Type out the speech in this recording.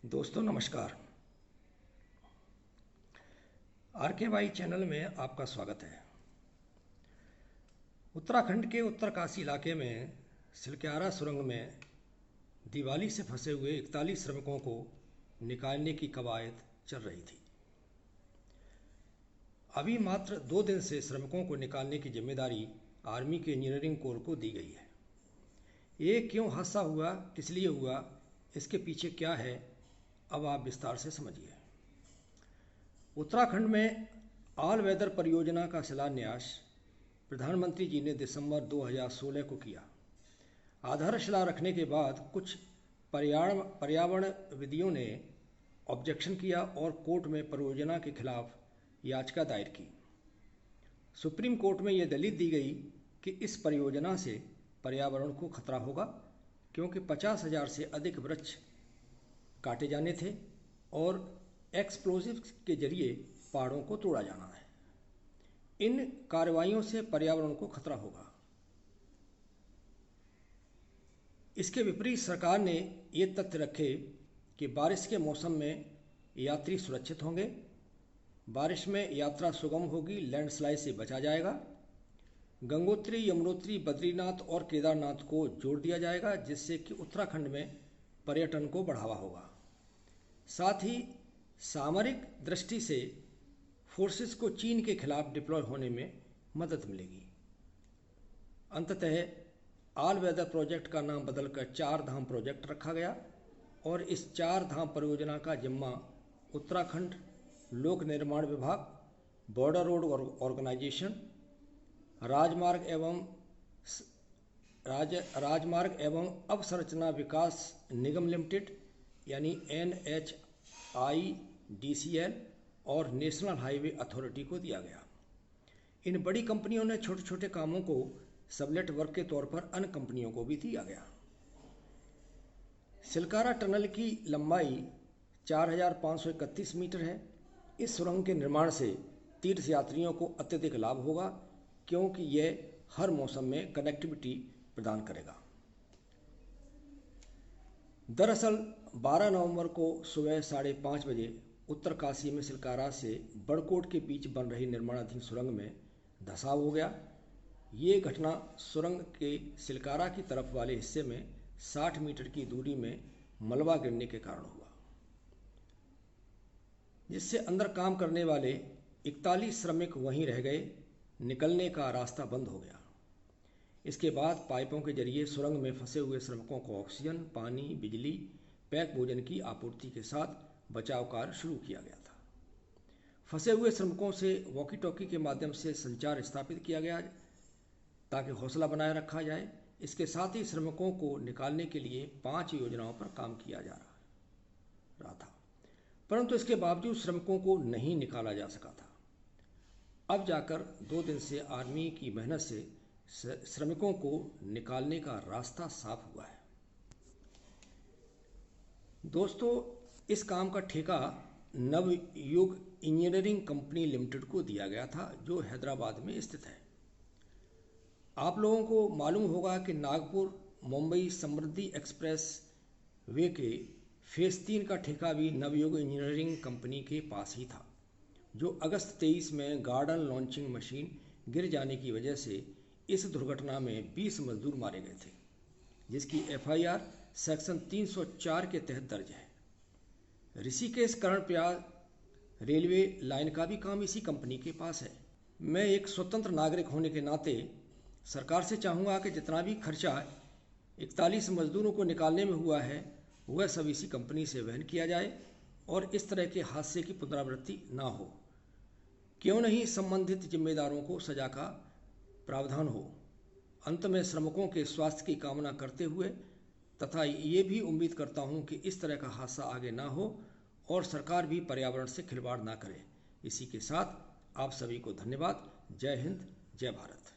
दोस्तों नमस्कार। RKY channel में आपका स्वागत है। उत्तराखंड के उत्तरकाशी इलाके में सिलक्यारा सुरंग में दिवाली से फंसे हुए 41 श्रमिकों को निकालने की कवायद चल रही थी। अभी मात्र 2 दिन से श्रमिकों को निकालने की जिम्मेदारी आर्मी के इंजीनियरिंग कोर को दी गई है। ये क्यों हादसा हुआ, किस लिए हुआ, इसके पीछे क्या है, अब आप विस्तार से समझिए। उत्तराखंड में ऑल वेदर परियोजना का शिलान्यास प्रधानमंत्री जी ने दिसंबर 2016 को किया। आधारशिला रखने के बाद कुछ पर्यावरणविदों ने ऑब्जेक्शन किया और कोर्ट में परियोजना के खिलाफ याचिका दायर की। सुप्रीम कोर्ट में यह दलील दी गई कि इस परियोजना से पर्यावरण को खतरा होगा, क्योंकि 50,000 से अधिक वृक्ष काटे जाने थे और एक्सप्लोजिव के जरिए पहाड़ों को तोड़ा जाना है। इन कार्रवाइयों से पर्यावरण को खतरा होगा। इसके विपरीत सरकार ने ये तथ्य रखे कि बारिश के मौसम में यात्री सुरक्षित होंगे, बारिश में यात्रा सुगम होगी, लैंडस्लाइड से बचा जाएगा, गंगोत्री, यमुनोत्री, बद्रीनाथ और केदारनाथ को जोड़ दिया जाएगा, जिससे कि उत्तराखंड में पर्यटन को बढ़ावा होगा। साथ ही सामरिक दृष्टि से फोर्सेस को चीन के खिलाफ डिप्लॉय होने में मदद मिलेगी। अंततः ऑल वेदर प्रोजेक्ट का नाम बदलकर 4 धाम प्रोजेक्ट रखा गया और इस 4 धाम परियोजना का जिम्मा उत्तराखंड लोक निर्माण विभाग, बॉर्डर रोड ऑर्गेनाइजेशन, राजमार्ग एवं अवसंरचना विकास निगम लिमिटेड यानी NHIDCL और नेशनल हाईवे अथॉरिटी को दिया गया। इन बड़ी कंपनियों ने छोटे छोटे कामों को सबलेट वर्क के तौर पर अन्य कंपनियों को भी दिया गया। सिलक्यारा टनल की लंबाई 4,531 मीटर है। इस सुरंग के निर्माण से तीर्थ यात्रियों को अत्यधिक लाभ होगा, क्योंकि यह हर मौसम में कनेक्टिविटी प्रदान करेगा। दरअसल 12 नवंबर को सुबह 5:30 बजे उत्तरकाशी में सिलक्यारा से बड़कोट के बीच बन रही निर्माणाधीन सुरंग में धंसाव हो गया। ये घटना सुरंग के सिलक्यारा की तरफ वाले हिस्से में 60 मीटर की दूरी में मलबा गिरने के कारण हुआ, जिससे अंदर काम करने वाले 41 श्रमिक वहीं रह गए। निकलने का रास्ता बंद हो गया। इसके बाद पाइपों के जरिए सुरंग में फंसे हुए श्रमिकों को ऑक्सीजन, पानी, बिजली, पैक भोजन की आपूर्ति के साथ बचाव कार्य शुरू किया गया था। फंसे हुए श्रमिकों से वॉकी टॉकी के माध्यम से संचार स्थापित किया गया ताकि हौसला बनाए रखा जाए। इसके साथ ही श्रमिकों को निकालने के लिए 5 योजनाओं पर काम किया जा रहा था, परंतु इसके बावजूद श्रमिकों को नहीं निकाला जा सका था। अब जाकर 2 दिन से आर्मी की मेहनत से श्रमिकों को निकालने का रास्ता साफ हुआ है। दोस्तों, इस काम का ठेका नवयुग इंजीनियरिंग कंपनी लिमिटेड को दिया गया था, जो हैदराबाद में स्थित है। आप लोगों को मालूम होगा कि नागपुर मुंबई समृद्धि एक्सप्रेस वे के फेज 3 का ठेका भी नवयुग इंजीनियरिंग कंपनी के पास ही था, जो अगस्त 23 में गार्डन लॉन्चिंग मशीन गिर जाने की वजह से इस दुर्घटना में 20 मजदूर मारे गए थे, जिसकी FIR सेक्शन 304 के तहत दर्ज है। ऋषिकेश कर्णप्रयाग रेलवे लाइन का भी काम इसी कंपनी के पास है। मैं एक स्वतंत्र नागरिक होने के नाते सरकार से चाहूँगा कि जितना भी खर्चा 41 मजदूरों को निकालने में हुआ है, वह सब इसी कंपनी से वहन किया जाए और इस तरह के हादसे की पुनरावृत्ति ना हो। क्यों नहीं संबंधित जिम्मेदारों को सजा का प्रावधान हो। अंत में श्रमिकों के स्वास्थ्य की कामना करते हुए तथा ये भी उम्मीद करता हूँ कि इस तरह का हादसा आगे ना हो और सरकार भी पर्यावरण से खिलवाड़ ना करे। इसी के साथ आप सभी को धन्यवाद। जय हिंद, जय भारत।